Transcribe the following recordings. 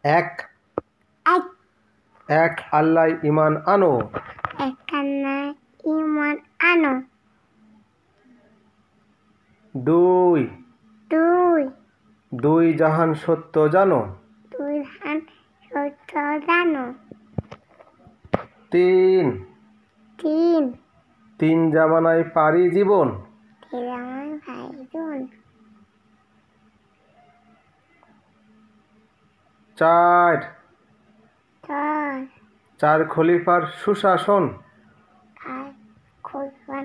এক এক এক আল্লাহ ঈমান আনো। একখানা ইমান আনো। দুই দুই দুই জাহান সত্য জানো। দুই ধান সত্য জানো। তিন তিন তিন জামানায় পারি জীবন। আমার ভাই বোন। চার চার চার খলিফার সুশাসন। আর খুলবান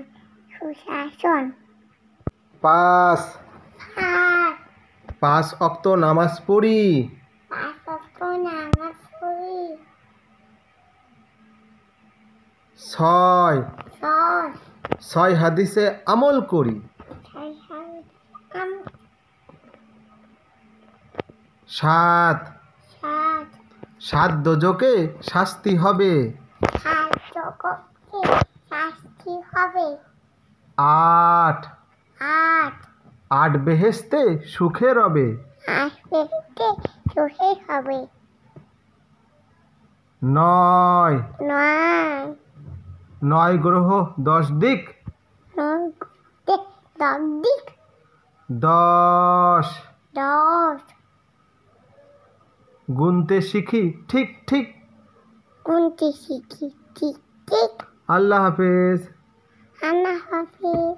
সুশাসন। পাঁচ আর পাঁচ ওয়াক্ত নামাজ পড়ি। পাঁচ নামাজ পড়ি। ছয় ছয় ছয় হাদিসে আমল করি। সাত সাত সাত দোজকে শাস্তি হবে। সাত জগৎকে শাস্তি হবে। আট আট আট বেহেশতে সুখে রবে। আসবে সুখে হবে। নয় নয় নয় গ্রহ 10 দিক। দিক। 10 দশ গুনতে শিখি ঠিক ঠিক। গুনতে শিখি ঠিক ঠিক। আল্লাহ হাফেজ। আল্লাহ হাফেজ।